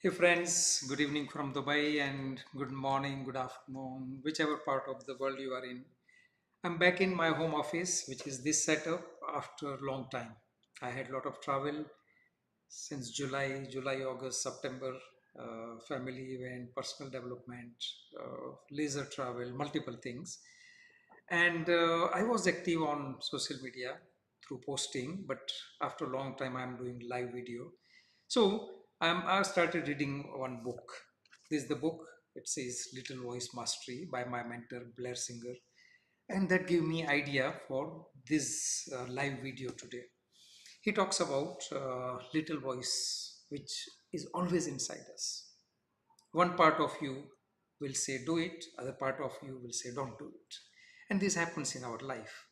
Hey friends, good evening from Dubai and good morning, good afternoon, whichever part of the world you are in. I'm back in my home office, which is this setup after a long time. I had a lot of travel since July, August, September, family event, personal development, leisure travel, multiple things. And I was active on social media through posting, but after a long time, I'm doing live video. So I started reading one book. This is the book. It says Little Voice Mastery by my mentor Blair Singer, and that gave me idea for this live video today. He talks about little voice which is always inside us. One part of you will say do it, other part of you will say don't do it, and this happens in our life.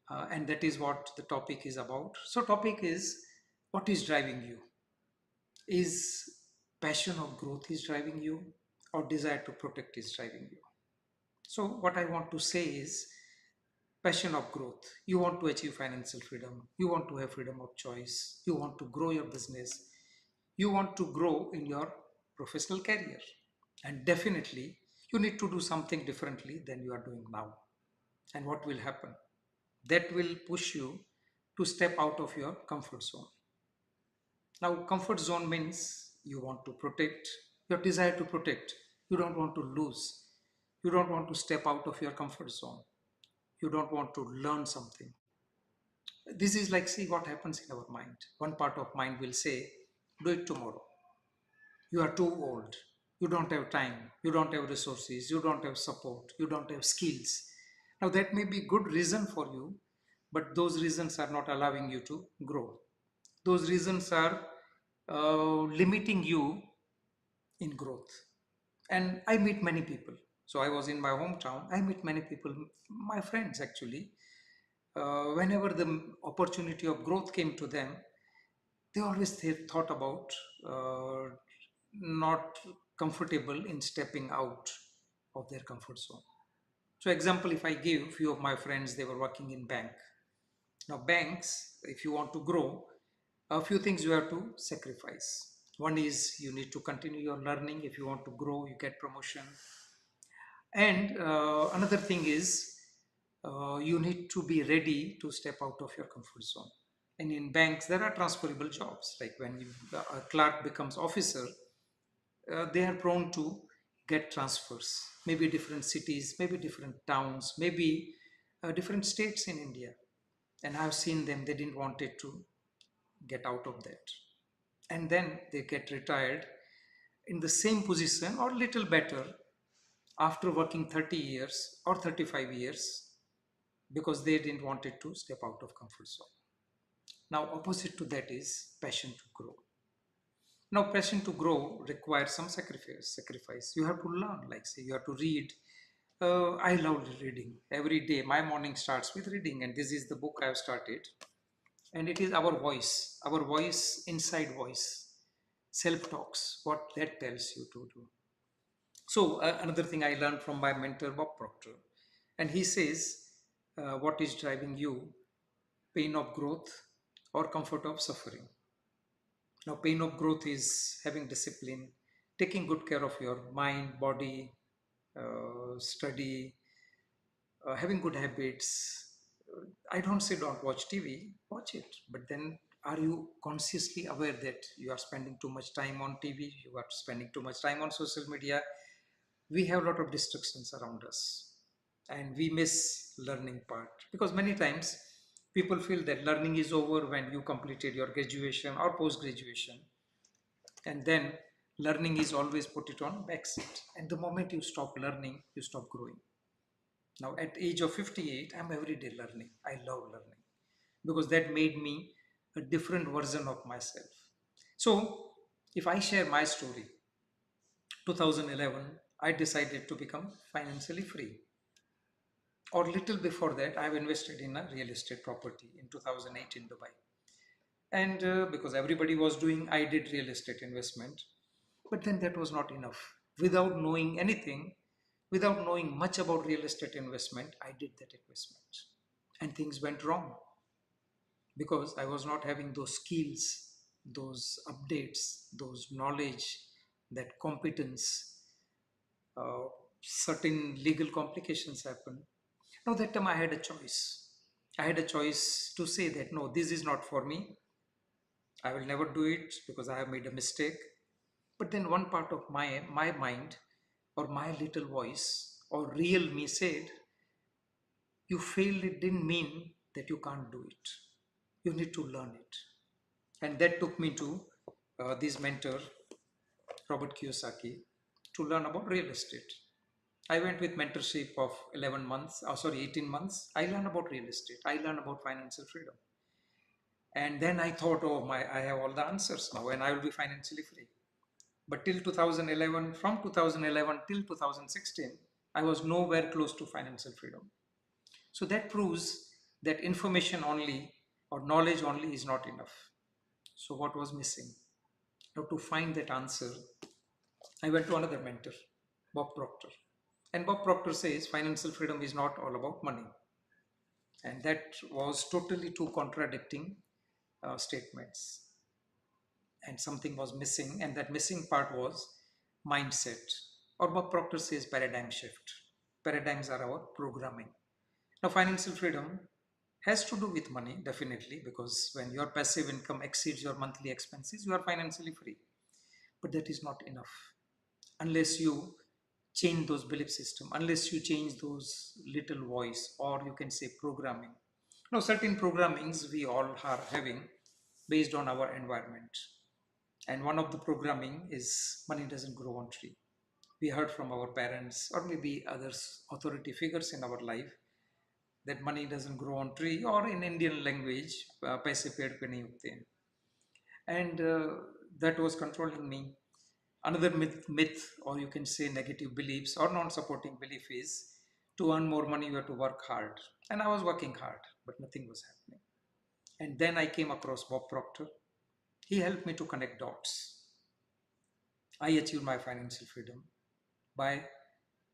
And that is what the topic is about. So topic is, what is driving you? Is passion of growth is driving you, or desire to protect is driving you? So what I want to say is, passion of growth. You want to achieve financial freedom, you want to have freedom of choice, you want to grow your business, you want to grow in your professional career, and definitely you need to do something differently than you are doing now. And what will happen? That will push you to step out of your comfort zone. Now, comfort zone means you want to protect, your desire to protect. You don't want to lose. You don't want to step out of your comfort zone. You don't want to learn something. This is like, see what happens in our mind. One part of mind will say, do it tomorrow. You are too old. You don't have time. You don't have resources. You don't have support. You don't have skills. Now, that may be good reason for you, but those reasons are not allowing you to grow. Those reasons are limiting you in growth. And I meet many people. So I was in my hometown. I meet many people, my friends actually. Whenever the opportunity of growth came to them, they always thought about uh, not comfortable in stepping out of their comfort zone. So example, if I give, few of my friends, they were working in bank. Now banks, if you want to grow, a few things you have to sacrifice. One is you need to continue your learning. If you want to grow, you get promotion. And another thing is you need to be ready to step out of your comfort zone. And in banks, there are transferable jobs. Like when a clerk becomes officer, they are prone to get transfers. Maybe different cities, maybe different towns, maybe different states in India. And I've seen them, they didn't want it to get out of that. And then they get retired in the same position or little better after working 30 years or 35 years because they didn't want it to step out of comfort zone. Now, opposite to that is passion to grow. Now, passion to grow requires some sacrifice. Sacrifice. You have to learn. Like say, you have to read. I love reading every day. My morning starts with reading, and this is the book I have started. And it is our voice, inside voice, self talks. What that tells you to do. So another thing I learned from my mentor Bob Proctor, and he says, "What is driving you? Pain of growth or comfort of suffering?" Now, pain of growth is having discipline, taking good care of your mind, body, study, having good habits. I don't say don't watch TV, watch it, but then are you consciously aware that you are spending too much time on TV, you are spending too much time on social media? We have a lot of distractions around us, and we miss learning part because many times people feel that learning is over when you completed your graduation or post graduation, and then learning is always put it on backseat, and the moment you stop learning you stop growing. Now at age of 58, I'm every day learning. I love learning because that made me a different version of myself. So if I share my story, 2011 I decided to become financially free, or little before that I've invested in a real estate property in 2008 in Dubai. And because everybody was doing, I did real estate investment. But then that was not enough. Without knowing anything, without knowing much about real estate investment, I did that investment. And things went wrong because I was not having those skills, those updates, those knowledge, that competence, uh, certain legal complications happen. Now, that time I had a choice. I had a choice to say that no, this is not for me. I will never do it because I have made a mistake. But then one part of my mind or my little voice or real me said, you failed, it didn't mean that you can't do it. You need to learn it. And that took me to this mentor, Robert Kiyosaki, to learn about real estate. I went with mentorship of 11 months, 18 months. I learned about real estate. I learned about financial freedom. And then I thought, oh my, I have all the answers now and I will be financially free. But till 2011, from 2011 till 2016, I was nowhere close to financial freedom. So that proves that information only or knowledge only is not enough. So what was missing? Now to find that answer, I went to another mentor, Bob Proctor. And Bob Proctor says financial freedom is not all about money. And that was totally two contradicting statements. And something was missing, and that missing part was mindset. Or Bob Proctor says paradigm shift. Paradigms are our programming. Now, financial freedom has to do with money, definitely, because when your passive income exceeds your monthly expenses, you are financially free. But that is not enough unless you change those belief system, unless you change those little voice, or you can say programming. Now, certain programmings we all are having based on our environment. And one of the programming is money doesn't grow on tree. We heard from our parents or maybe others, authority figures in our life, that money doesn't grow on tree, or in Indian language, paise ped pe nahi ugte hain. And that was controlling me. Another myth, or you can say negative beliefs or non-supporting belief is to earn more money, you have to work hard. And I was working hard, but nothing was happening. And then I came across Bob Proctor. He helped me to connect dots. I achieved my financial freedom by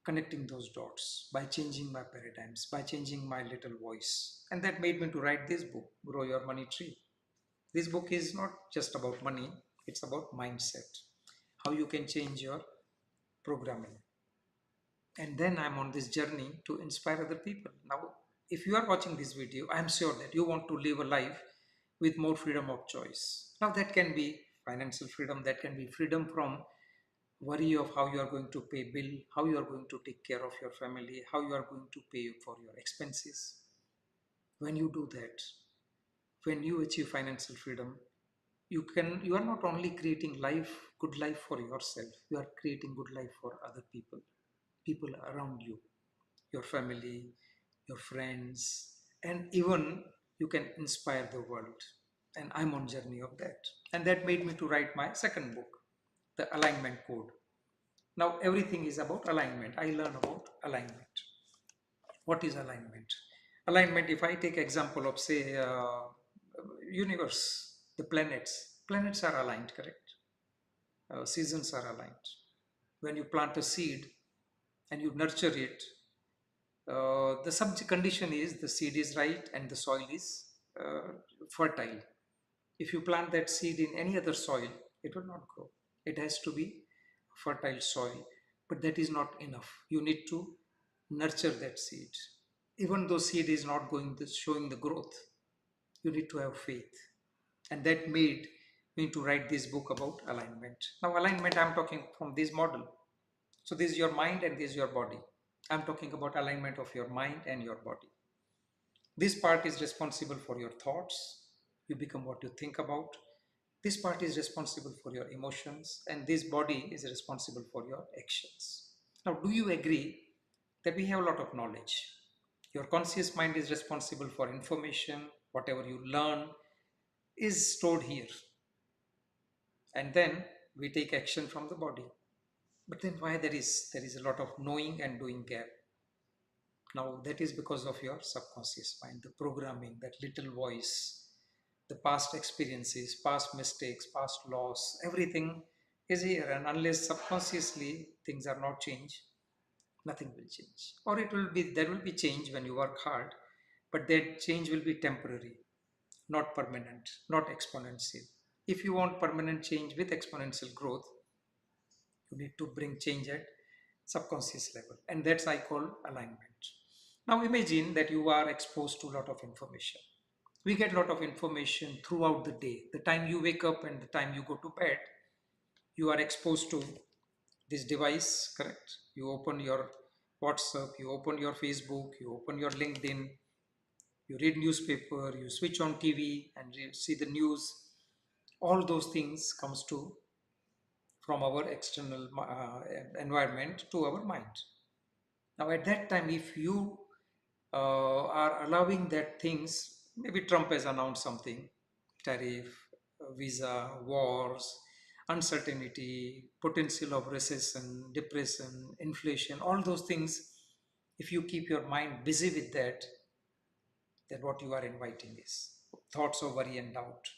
connecting those dots, by changing my paradigms, by changing my little voice. And that made me to write this book, Grow Your Money Tree. This book is not just about money, it's about mindset, how you can change your programming. And then I'm on this journey to inspire other people. Now, if you are watching this video, I'm sure that you want to live a life with more freedom of choice. Now, that can be financial freedom, that can be freedom from worry of how you are going to pay bill, how you are going to take care of your family, how you are going to pay for your expenses. When you do that, when you achieve financial freedom, you are not only creating good life for yourself, you are creating good life for other people, people around you, your family, your friends, and even you can inspire the world. And I'm on journey of that. And that made me to write my second book, The Alignment Code. Now everything is about alignment. I learn about alignment. What is alignment? Alignment, if I take example of say universe, the planets are aligned, correct? Seasons are aligned. When you plant a seed and you nurture it, the subject condition is the seed is right and the soil is fertile. If you plant that seed in any other soil, it will not grow. It has to be fertile soil, but that is not enough. You need to nurture that seed. Even though seed is not going to showing the growth, you need to have faith. And that made me to write this book about alignment. Now, alignment, I'm talking from this model. So this is your mind and this is your body. I'm talking about alignment of your mind and your body. This part is responsible for your thoughts. You become what you think about. This part is responsible for your emotions, and this body is responsible for your actions. Now, do you agree that we have a lot of knowledge? Your conscious mind is responsible for information, whatever you learn is stored here. And then we take action from the body. But then why there is a lot of knowing and doing gap? Now that is because of your subconscious mind, the programming, that little voice, the past experiences, past mistakes, past loss, everything is here. And unless subconsciously things are not changed, nothing will change. Or there will be change when you work hard, but that change will be temporary, not permanent, not exponential. If you want permanent change with exponential growth, You need to bring change at subconscious level, and that's I call alignment. Now imagine that you are exposed to a lot of information. We get a lot of information throughout the day. The time you wake up and the time you go to bed, you are exposed to this device, correct? You open your WhatsApp, you open your Facebook, you open your LinkedIn, you read newspaper, you switch on TV and you see the news. All those things comes to from our external environment to our mind. Now at that time, if you are allowing that things, maybe Trump has announced something, tariff, visa, wars, uncertainty, potential of recession, depression, inflation, all those things, if you keep your mind busy with that, then what you are inviting is thoughts of worry and doubt.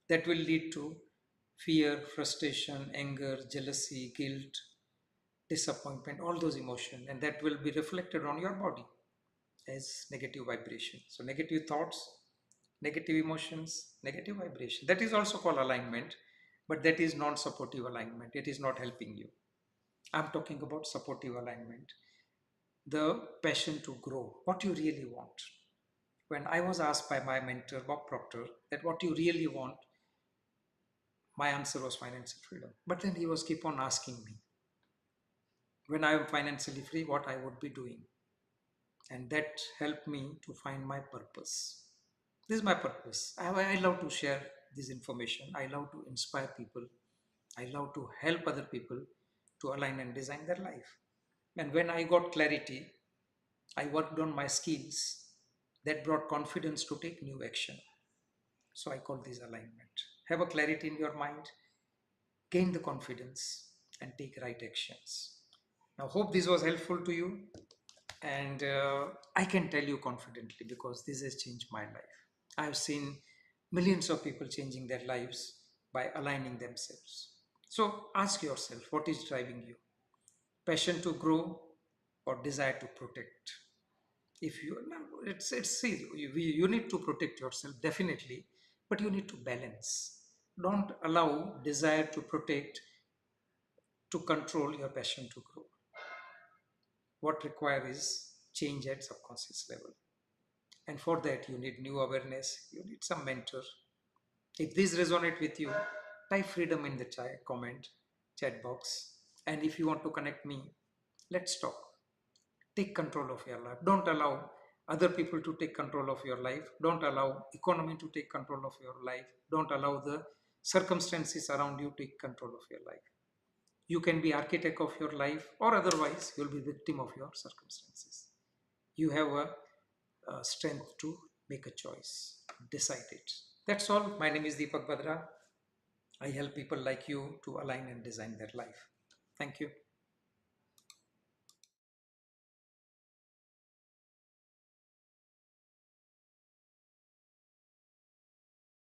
That will lead to fear, frustration, anger, jealousy, guilt, disappointment, all those emotions, and that will be reflected on your body as negative vibration. So negative thoughts, negative emotions, negative vibration. That is also called alignment, but that is non-supportive alignment. It is not helping you. I'm talking about supportive alignment. The passion to grow, what you really want. When I was asked by my mentor, Bob Proctor, that what you really want, my answer was financial freedom. But then he was keep on asking me, when I am financially free, what I would be doing. And that helped me to find my purpose. This is my purpose. I love to share this information. I love to inspire people. I love to help other people to align and design their life. And when I got clarity, I worked on my skills that brought confidence to take new action. So I call this alignment. Have a clarity in your mind, gain the confidence, and take right actions. Now, hope this was helpful to you. And I can tell you confidently because this has changed my life. I've seen millions of people changing their lives by aligning themselves. So ask yourself, what is driving you? Passion to grow or desire to protect? If you, no, it's see, you need to protect yourself definitely, but you need to balance. Don't allow desire to protect to control your passion to grow. What requires is change at subconscious level. And for that, you need new awareness. You need some mentor. If this resonate with you, type freedom in the chat box. And if you want to connect me, let's talk. Take control of your life. Don't allow other people to take control of your life. Don't allow economy to take control of your life. Don't allow the circumstances around you to take control of your life. You can be architect of your life, or otherwise you'll be victim of your circumstances. You have a strength to make a choice, decide it. That's all. My name is Deepak Badra. I help people like you to align and design their life. Thank you.